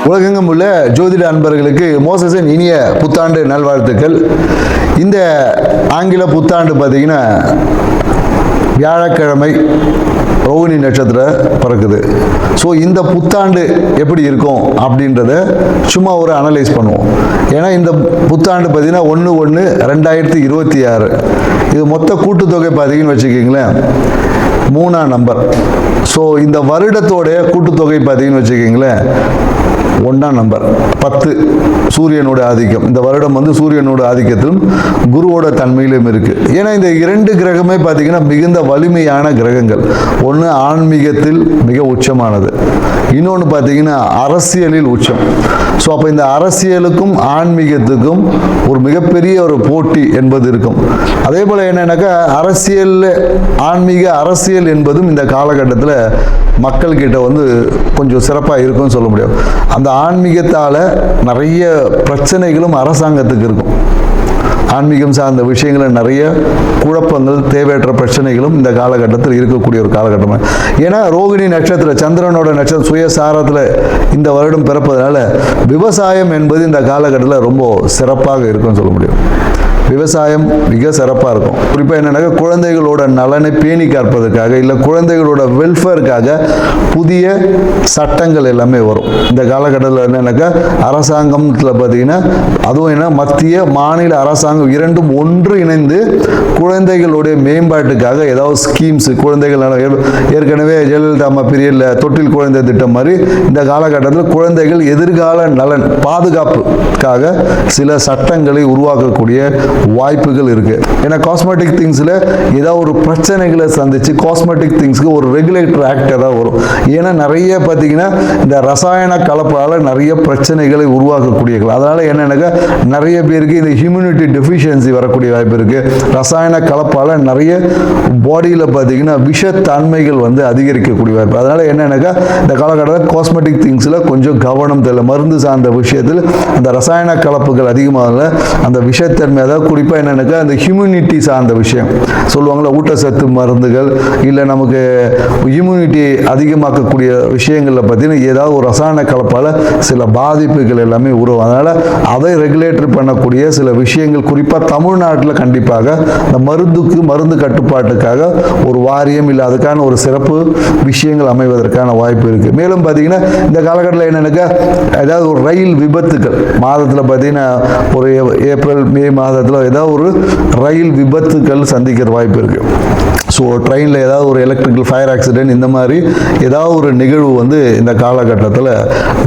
உலகெங்கும் உள்ள ஜோதிட அன்பர்களுக்கு மோசஸின் இனிய புத்தாண்டு நல்வாழ்த்துக்கள். இந்த ஆங்கில புத்தாண்டு பார்த்தீங்கன்னா வியாழக்கிழமை ரோகிணி நட்சத்திரம் பிறக்குது. ஸோ இந்த புத்தாண்டு எப்படி இருக்கும் அப்படின்றத சும்மா ஒரு அனலைஸ் பண்ணுவோம். ஏன்னா இந்த புத்தாண்டு பார்த்தீங்கன்னா 1/1/2026 இது மொத்த கூட்டுத்தொகை பார்த்தீங்கன்னு வச்சுக்கிங்களேன் 3ஆம் நம்பர். ஸோ இந்த வருடத்தோடைய கூட்டுத்தொகை பார்த்தீங்கன்னு வச்சுக்கிங்களேன் 1ஆம் நம்பர் 10 சூரியனோட ஆதிக்கம். இந்த வருடம் வந்து சூரியனோட ஆதிக்கத்திலும் குருவோட தன்மையிலும் இருக்கு. ஏன்னா இந்த 2 கிரகமே பார்த்தீங்கன்னா மிகுந்த வலிமையான கிரகங்கள். ஒன்று ஆன்மீகத்தில் மிக உச்சமானது, இன்னொன்று பார்த்தீங்கன்னா அரசியலில் உச்சம். ஸோ அப்போ இந்த அரசியலுக்கும் ஆன்மீகத்துக்கும் ஒரு மிகப்பெரிய ஒரு போட்டி என்பது இருக்கும். அதே போல் என்னன்னாக்கா அரசியல் ஆன்மீக அரசியல் என்பதும் இந்த காலகட்டத்தில் மக்கள்கிட்ட வந்து கொஞ்சம் சிறப்பாக இருக்கும்னு சொல்ல முடியும். அந்த ஆன்மீகத்தால் நிறைய பிரச்சனைகளும் அரசாங்கத்துக்கு இருக்கும். ஆன்மீகம் சார்ந்த விஷயங்களில் நிறைய குழப்பங்கள், தேவையற்ற பிரச்சனைகளும் இந்த காலகட்டத்தில் இருக்கக்கூடிய ஒரு காலகட்டம். ஏன்னா ரோகிணி நட்சத்திரம் சந்திரனோட நட்சத்திரம் சுயசாரத்தில் இந்த வருடம் பிறப்பதனால விவசாயம் என்பது இந்த காலகட்டத்தில் ரொம்ப சிறப்பாக இருக்கும்னு சொல்ல முடியும். விவசாயம் மிக சிறப்பாக இருக்கும். குறிப்பாக என்னன்னாக்கா குழந்தைகளோட நலனை பேணி காப்பதற்காக இல்லை குழந்தைகளோட வெல்ஃபேருக்காக புதிய சட்டங்கள் எல்லாமே வரும். இந்த காலகட்டத்தில் என்னன்னாக்கா அரசாங்கத்தில் பார்த்தீங்கன்னா அதுவும் என்ன மத்திய மாநில அரசாங்கம் இரண்டும் ஒன்று இணைந்து குழந்தைகளுடைய மேம்பாட்டுக்காக ஏதாவது ஸ்கீம்ஸ் குழந்தைகள் ஏற்கனவே ஜெயலலிதா அம்மா பீரியடில் தொட்டில் குழந்தை திட்டம் மாதிரி இந்த காலகட்டத்தில் குழந்தைகள் எதிர்கால நலன் பாதுகாப்புக்காக சில சட்டங்களை உருவாக்கக்கூடிய வாய்ப்புகள் இருக்கு. ஏன்னா காஸ்மெட்டிக் திங்ஸ்ல ஏதாவது ஒரு பிரச்சனைகளை சந்திச்சு காஸ்மெட்டிக் திங்ஸ்க்கு ஒரு ரெகுலேட்டர் ஆக்ட் ஏதாவது வரும். ஏன்னா நிறைய பார்த்தீங்கன்னா இந்த ரசாயன கலப்பால நிறைய பிரச்சனைகளை உருவாக்கக்கூடியது. அதனால என்னன்னாக்கா நிறைய பேருக்கு இந்த ஹியூமினிட்டி டெஃபிஷியன்சி வரக்கூடிய வாய்ப்பு இருக்கு. ரசாயன கலப்பால நிறைய பாடியில் பார்த்தீங்கன்னா விஷத்தன்மைகள் வந்து அதிகரிக்கக்கூடிய வாய்ப்பு. அதனால என்னன்னாக்கா இந்த காலகட்டத்தில் காஸ்மெட்டிக் திங்ஸ்ல கொஞ்சம் கவனம் தேவை. மருந்து சார்ந்த விஷயத்தில் அந்த ரசாயன கலப்புகள் அதிகமாக அந்த விஷத்தன்மை அதாவது குறிப்பாக என்னன்னாக்கா அந்த ஹியூமினிட்டி சார்ந்த விஷயம் சொல்லுவாங்களா, ஊட்டச்சத்து மருந்துகள் இல்லை நமக்கு இம்யூனிட்டி அதிகமாக்கக்கூடிய விஷயங்களில் பார்த்தீங்கன்னா ஏதாவது ஒரு ரசாயன கலப்பால் சில பாதிப்புகள் எல்லாமே உருவாகும். அதனால் அதை ரெகுலேட்டர் பண்ணக்கூடிய சில விஷயங்கள் குறிப்பாக தமிழ்நாட்டில் கண்டிப்பாக இந்த மருந்து கட்டுப்பாட்டுக்காக ஒரு வாரியம் இல்லை அதுக்கான ஒரு சிறப்பு விஷயங்கள் அமைவதற்கான வாய்ப்பு இருக்குது. மேலும் பார்த்தீங்கன்னா இந்த காலகட்டத்தில் என்னன்னாக்கா ஏதாவது ஒரு ரயில் விபத்துக்கள் மாதத்தில் பார்த்தீங்கன்னா ஒரு ஏப்ரல் மே மாதத்தில் ஏதாவது ஒரு ரயில் விபத்துக்கள் சந்திக்கிற வாய்ப்பு இருக்கு. ஸோ ட்ரெயினில் ஏதாவது ஒரு எலக்ட்ரிக்கல் ஃபயர் ஆக்சிடென்ட் இந்த மாதிரி ஏதாவது ஒரு நிகழ்வு வந்து இந்த காலகட்டத்தில்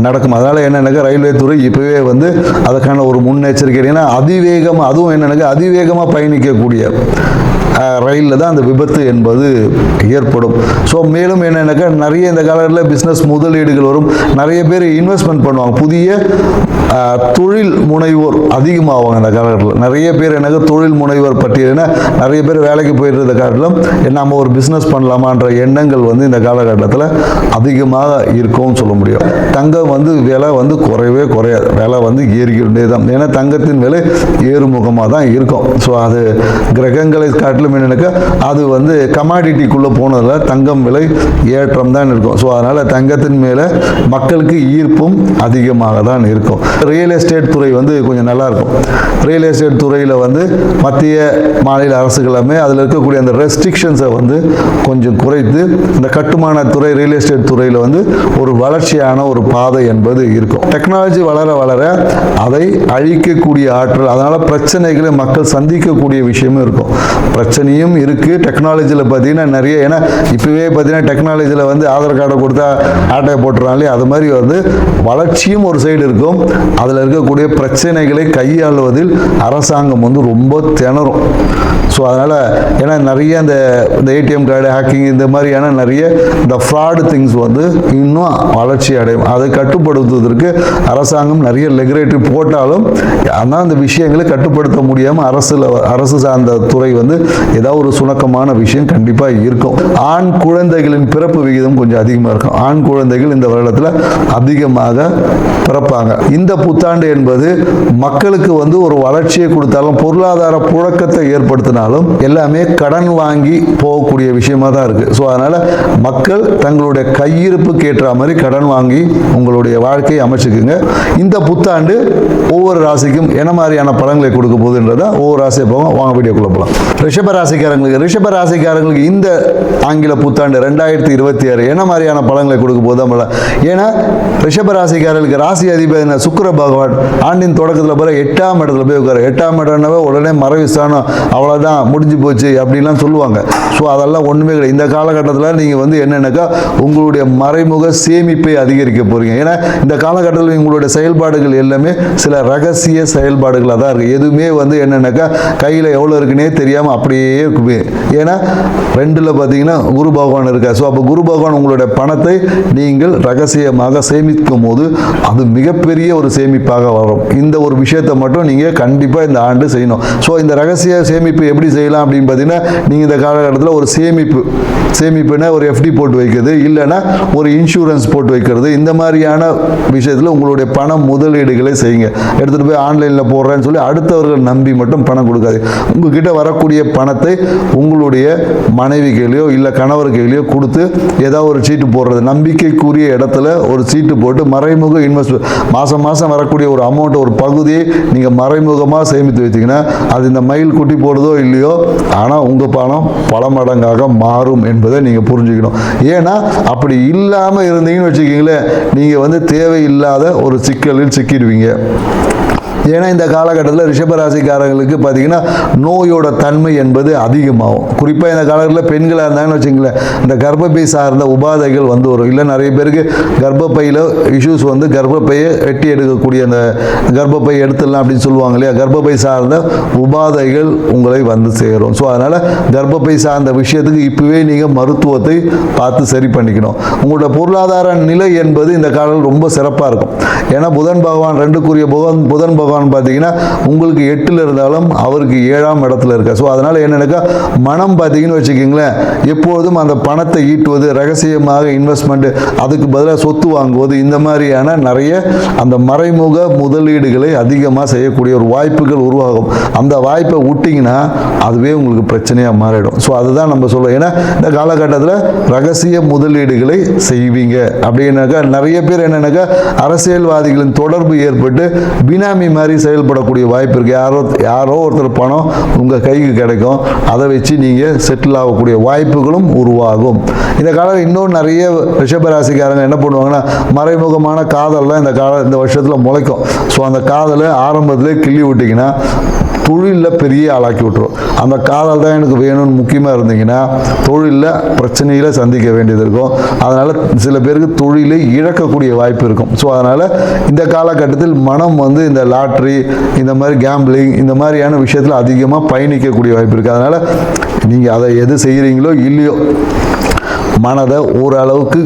நடக்கும். அதனால் என்னென்னாக்கா ரயில்வே துறை இப்போவே வந்து அதுக்கான ஒரு முன்னெச்சரிக்கை. ஏன்னா அதிவேகமாக அதுவும் என்னென்னாக்கா அதிவேகமாக பயணிக்கக்கூடிய ரயிலில் தான் அந்த விபத்து என்பது ஏற்படும். ஸோ மேலும் என்னென்னாக்கா நிறைய இந்த காலத்தில் பிஸ்னஸ் முதலீடுகள் வரும். நிறைய பேர் இன்வெஸ்ட்மெண்ட் பண்ணுவாங்க. புதிய தொழில் முனைவோர் அதிகமாகுவாங்க இந்த காலகட்டத்தில். நிறைய பேர் எனக்கு தொழில் முனைவோர் பட்டியல்னா நிறைய பேர் வேலைக்கு போயிட்டு இருந்த காலத்திலும் நம்ம ஒரு பிஸ்னஸ் பண்ணலாமான்ற எண்ணங்கள் வந்து இந்த காலகட்டத்தில் அதிகமாக இருக்கும்னு சொல்ல முடியும். தங்கம் வந்து விலை வந்து குறையவே குறையாது, விலை வந்து ஏறிக்கிட்டே தான். ஏன்னா தங்கத்தின் விலை ஏறுமுகமாக தான் இருக்கும். ஸோ அது கிரகங்களை காட்டிலும் என்னன்னாக்கா அது வந்து கமாடிட்டிக்குள்ளே போனதில் தங்கம் விலை ஏற்றம் தான் இருக்கும். ஸோ அதனால் தங்கத்தின் மேலே மக்களுக்கு ஈர்ப்பும் அதிகமாக தான் இருக்கும். ரியல் எஸ்டேட் துறை வந்து கொஞ்சம் நல்லா இருக்கும். ரியல் எஸ்டேட் துறையில் வந்து மத்திய மாநில அரசுகளுமே அதில் இருக்கக்கூடிய அந்த ரெஸ்ட்ரிக்ஷன்ஸை வந்து கொஞ்சம் குறைத்து இந்த கட்டுமான துறை ரியல் எஸ்டேட் துறையில் வந்து ஒரு வளர்ச்சியான ஒரு பாதை என்பது இருக்கும். டெக்னாலஜி வளர வளர அதை அழிக்கக்கூடிய ஆற்றல், அதனால் பிரச்சனைகளை மக்கள் சந்திக்கக்கூடிய விஷயமும் இருக்கும். பிரச்சனையும் இருக்குது டெக்னாலஜியில் பார்த்தீங்கன்னா நிறைய. ஏன்னா இப்போவே பார்த்தீங்கன்னா டெக்னாலஜியில் வந்து ஆதார் கார்டை கொடுத்தா ஆட்டையை போட்டுறாங்களே, அது மாதிரி வந்து வளர்ச்சியும் ஒரு சைடு இருக்கும். அதில் இருக்கக்கூடிய பிரச்சனைகளை கையாளுவதில் அரசாங்கம் வந்து ரொம்ப திணறும். ஸோ அதனால் ஏன்னா நிறைய இந்த ஏடிஎம் கார்டு ஹேக்கிங் இந்த மாதிரியான நிறைய இந்த ஃப்ராடு திங்ஸ் வந்து இன்னும் வளர்ச்சி அடையும். அதை கட்டுப்படுத்துவதற்கு அரசாங்கம் நிறைய ரெகுலேட்டரி போட்டாலும் ஆனால் அந்த விஷயங்களை கட்டுப்படுத்த முடியாமல் அரசு சார்ந்த துறை வந்து ஏதாவது ஒரு சுணக்கமான விஷயம் கண்டிப்பாக இருக்கும். ஆண் குழந்தைகளின் பிறப்பு விகிதம் கொஞ்சம் அதிகமாக இருக்கும். ஆண் குழந்தைகள் இந்த வருடத்தில் அதிகமாக பிறப்பாங்க. இந்த புத்தாண்டு என்பது மக்களுக்கு வந்து ஒரு வளர்ச்சியை கொடுத்தாலும் பொருளாதார புழக்கத்தை ஏற்படுத்தினாலும் இல்லைனாலும் எல்லாமே கடன் வாங்கி போகக்கூடிய விஷயமா தான் இருக்குது. ஸோ அதனால் மக்கள் தங்களுடைய கையிருப்புக்கு ஏற்ற மாதிரி கடன் வாங்கி உங்களுடைய வாழ்க்கையை அமைச்சுக்குங்க. இந்த புத்தாண்டு ஒவ்வொரு ராசிக்கும் என்ன மாதிரியான பலன்களை கொடுக்க போகுதுன்றதை ஒவ்வொரு ராசியை போவோம். வாங்க வீடியோக்குள்ள போகலாம். ரிஷப ராசிக்காரங்களுக்கு இந்த ஆங்கில புத்தாண்டு 2026 என்ன மாதிரியான பலன்களை கொடுக்க போகுது? ஏன்னா ரிஷப ராசிக்காரர்களுக்கு ராசி அதிபதி சுக்கிர பகவான் ஆண்டின் தொடக்கத்தில் போகிற 8ஆம் இடத்துல போய் உட்கார. 8ஆம் இடம்னாவே உடனே மறைவிஸ்தானம், அவ்வளோதான் முடிஞ்சு போச்சு அப்படின்லாம் சொல்லுவாங்க. ஸோ அதெல்லாம் ஒன்றுமே கிடையாது. இந்த காலகட்டத்தில் நீங்கள் வந்து என்னென்னாக்கா உங்களுடைய மறைமுக சேமிப்பை அதிகரிக்க போகிறீங்க. ஏன்னா இந்த காலகட்டத்தில் உங்களுடைய செயல்பாடுகள் எல்லாமே சில ரகசிய செயல்பாடுகளாக தான் இருக்குது. எதுவுமே வந்து என்னென்னாக்கா கையில் எவ்வளோ இருக்குன்னே தெரியாமல் அப்படியே இருக்குமே. ஏன்னா 2ல் பார்த்தீங்கன்னா குரு பகவான் இருக்கார். ஸோ அப்போ குரு பகவான் உங்களுடைய பணத்தை நீங்கள் ரகசியமாக சேமிக்கும் போது அது மிகப்பெரிய ஒரு சேமிப்பாக வரும். இந்த ஒரு விஷயத்தை மட்டும் நீங்கள் கண்டிப்பாக இந்த ஆண்டு செய்யணும். ஸோ இந்த ரகசிய சேமிப்பு எப்படி செய்யலாம் அப்படின்னு பார்த்தீங்கன்னா, நீங்கள் இந்த காலகட்டத்தில் ஒரு சேமிப்புனா ஒரு FD போட்டு வைக்கிறது, இல்லைன்னா ஒரு இன்சூரன்ஸ் போட்டு வைக்கிறது, இந்த மாதிரியான விஷயத்தில் உங்களுடைய பண முதலீடுகளை செய்யுங்க. எடுத்துகிட்டு போய் ஆன்லைனில் போடுறேன்னு சொல்லி அடுத்தவர்கள் நம்பி மட்டும் பணம் கொடுக்காது. உங்ககிட்ட வரக்கூடிய பணத்தை உங்களுடைய மனைவி கையிலையோ இல்லை கணவர் கையிலையோ கொடுத்து ஏதாவது ஒரு சீட்டு போடுறது, நம்பிக்கைக்குரிய இடத்துல ஒரு சீட்டு போட்டு மறைமுக இன்வெஸ்ட்மெண்ட் மாதம் மாதம் வரக்கூடிய ஒரு அமௌண்ட், ஒரு பகுதியை நீங்கள் மறைமுகமாக சேமித்து வச்சிங்கன்னா அது இந்த மயில் குட்டி போடுதோ இல்லையோ, ஆனால் உங்கள் பணம் பல மடங்காக மாறும் என்பதை நீங்கள் புரிஞ்சுக்கணும். ஏன்னா அப்படி இல்லாமல் இருந்தீங்கன்னு வச்சுக்கிங்களேன், நீங்கள் வந்து தேவையில்லாத ஒரு சிக்கலில் சிக்கிடுவீங்க. ஏன்னா இந்த காலகட்டத்தில் ரிஷபராசிக்காரங்களுக்கு பார்த்தீங்கன்னா நோயோட தன்மை என்பது அதிகமாகும். குறிப்பாக இந்த காலகட்டத்தில் பெண்களாக இருந்தாங்கன்னு வச்சுங்களேன், இந்த கர்ப்பப்பை சார்ந்த உபாதைகள் வந்து வரும். இல்லை நிறைய பேருக்கு கர்ப்பப்பையில் இஷ்யூஸ் வந்து கர்ப்பப்பையை வெட்டி எடுக்கக்கூடிய அந்த கர்ப்பப்பை எடுத்துடலாம் அப்படின்னு சொல்லுவாங்க இல்லையா, கர்ப்பப்பை சார்ந்த உபாதைகள் உங்களை வந்து சேரும். ஸோ அதனால் கர்ப்பப்பை சார்ந்த விஷயத்துக்கு இப்போவே நீங்கள் மருத்துவத்தை பார்த்து சரி பண்ணிக்கணும். உங்களோட பொருளாதார நிலை என்பது இந்த காலம் ரொம்ப சிறப்பாக இருக்கும். ஏன்னா புதன் பகவான் 2க்குரிய புதன் பகவான் பார்த்தீங்கன்னா உங்களுக்கு 8ல் இருந்தாலும் அவருக்கு 7ஆம் இடத்துல இருக்க. ஸோ அதனால் என்னென்னாக்கா மனம் பார்த்தீங்கன்னு வச்சுக்கிங்களேன், எப்பொழுதும் அந்த பணத்தை ஈட்டுவது, ரகசியமாக இன்வெஸ்ட்மெண்ட், அதுக்கு பதிலாக சொத்து வாங்குவது, இந்த மாதிரியான நிறைய அந்த மறைமுக முதலீடுகளை அதிகமாக செய்யக்கூடிய ஒரு வாய்ப்புகள் உருவாகும். அந்த வாய்ப்பை விட்டிங்கன்னா அதுவே உங்களுக்கு பிரச்சனையாக மாறிடும். ஸோ அதுதான் நம்ம சொல்லுவோம். ஏன்னா இந்த காலகட்டத்தில் ரகசிய முதலீடுகளை செய்வீங்க. அப்படின்னாக்கா நிறைய பேர் என்னென்னாக்கா அரசியல்வாதிகளின் தொடர்பு ஏற்பட்டு பினாமி மாதிரி செயல்படக்கூடிய வாய்ப்பு இருக்குது. யாரோ ஒருத்தர் பணம் உங்கள் கைக்கு கிடைக்கும், அதை வச்சு நீங்கள் செட்டில் ஆகக்கூடிய வாய்ப்புகளும் உருவாகும். இந்த காலம் இன்னும் நிறைய ரிஷபராசிக்காரங்க என்ன பண்ணுவாங்கன்னா, மறைமுகமான காதல்லாம் இந்த வருஷத்தில் முளைக்கும். ஸோ அந்த காதலை ஆரம்பத்திலே கிள்ளி விட்டிங்கன்னா தொழிலில் பெரிய ஆளாக்கி விட்டுரும். அந்த காதல் தான் எனக்கு வேணும்னு முக்கியமாக இருந்தீங்கன்னா தொழிலில் பிரச்சனைகளை சந்திக்க வேண்டியது இருக்கும். அதனால் சில பேருக்கு தொழிலை இழக்கக்கூடிய வாய்ப்பு இருக்கும். ஸோ அதனால் இந்த காலகட்டத்தில் மனம் வந்து இந்த லாட்ரி, இந்த மாதிரி கேம்பிளிங், இந்த மாதிரியான விஷயத்தில் அதிகமாக பயணிக்கக்கூடிய வாய்ப்பு இருக்குது. அதனால் நீங்கள் அதை எது செய்கிறீங்களோ இல்லையோ மனதை ஓரளவுக்கு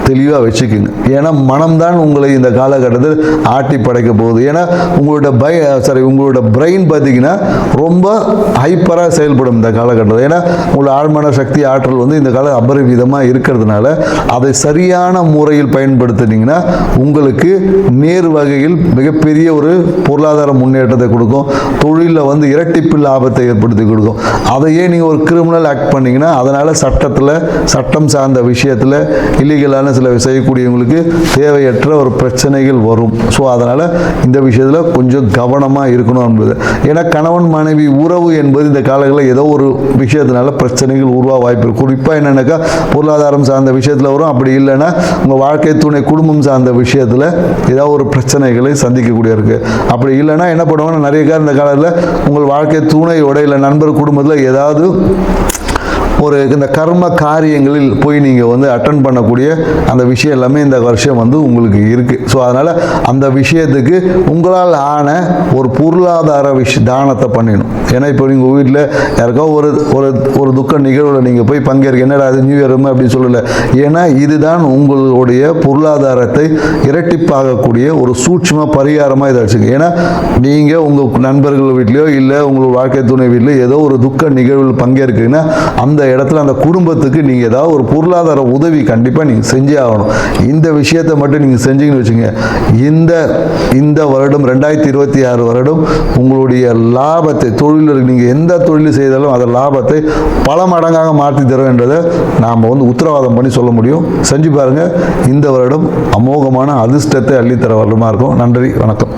தெளிவாக வச்சுக்குங்க. ஏன்னா மனம்தான் உங்களை இந்த காலகட்டத்தில் ஆட்டி படைக்க போகுது. ஏன்னா உங்களோட பிரெயின் பார்த்தீங்கன்னா ரொம்ப ஹைப்பராக செயல்படும் இந்த காலகட்டத்தில். ஏன்னா உங்களோட ஆழ்மன சக்தி ஆற்றல் வந்து இந்த காலம் அபரிவிதமாக இருக்கிறதுனால அதை சரியான முறையில் பயன்படுத்தினீங்கன்னா உங்களுக்கு நேர் வகையில் மிகப்பெரிய ஒரு பொருளாதார முன்னேற்றத்தை கொடுக்கும். தொழிலில் வந்து இரட்டிப்பு லாபத்தை ஏற்படுத்தி கொடுக்கும். அதையே நீங்கள் ஒரு கிரிமினல் ஆக்ட் பண்ணிங்கன்னா அதனால் சட்டம் சார்ந்த விஷயத்தில் இல்லீகலான சில செய்யக்கூடியவங்களுக்கு தேவையற்ற ஒரு பிரச்சனைகள் வரும். ஸோ அதனால் இந்த விஷயத்தில் கொஞ்சம் கவனமாக இருக்கணும் என்பது. ஏன்னா கணவன் மனைவி உறவு என்பது இந்த காலங்களில் ஏதோ ஒரு விஷயத்தினால பிரச்சனைகள் உருவாக வாய்ப்பு இருக்குது. குறிப்பாக என்னென்னாக்கா பொருளாதாரம் சார்ந்த விஷயத்தில் வரும். அப்படி இல்லைன்னா உங்கள் வாழ்க்கை துணை குடும்பம் சார்ந்த விஷயத்தில் ஏதாவது ஒரு பிரச்சனைகளை சந்திக்கக்கூடிய இருக்குது. அப்படி இல்லைன்னா என்ன பண்ணுவாங்கன்னா நிறைய பேர் இந்த காலத்தில் உங்கள் வாழ்க்கை துணையோட இல்லை நண்பர் குடும்பத்தில் ஏதாவது இந்த கர்ம காரியங்களில் போய் நீங்கள் வந்து அட்டன் பண்ணக்கூடிய அந்த விஷயம் எல்லாமே இந்த வருஷம் வந்து உங்களுக்கு இருக்குது. ஸோ அதனால் அந்த விஷயத்துக்கு உங்களால் ஆன ஒரு பொருளாதார தானத்தை பண்ணிடணும். ஏன்னா இப்போ நீங்கள் வீட்டில் யாருக்கோ ஒரு துக்க நிகழ்வில் நீங்கள் போய் பங்கேற்க, என்னடா அது நியூ இயர் அப்படின்னு சொல்லலை. ஏன்னா இதுதான் உங்களுடைய பொருளாதாரத்தை இரட்டிப்பாகக்கூடிய ஒரு சூட்சும பரிகாரமாக இதை வச்சுங்க. ஏன்னா நீங்கள் உங்கள் நண்பர்கள் வீட்லையோ இல்லை உங்கள் வாழ்க்கை துணை வீட்டிலையோ ஏதோ ஒரு துக்க நிகழ்வில் பங்கேற்கிறீங்கன்னா அந்த இடத்துல அந்த குடும்பத்துக்கு நீங்கள் ஏதாவது ஒரு பொருளாதார உதவி கண்டிப்பாக நீங்கள் செஞ்சே ஆகணும். இந்த விஷயத்தை மட்டும் நீங்கள் செஞ்சீங்கன்னு வச்சுங்க, இந்த வருடம் 2026 வருடம் உங்களுடைய லாபத்தை, தொழிலில் நீங்கள் எந்த தொழில் செய்தாலும் அந்த லாபத்தை பல மடங்காக மாற்றி தரும் என்றதை நாம் உத்தரவாதம் பண்ணி சொல்ல முடியும். செஞ்சு பாருங்கள். இந்த வருடம் அமோகமான அதிர்ஷ்டத்தை அள்ளித்தர வருடமாக இருக்கும். நன்றி, வணக்கம்.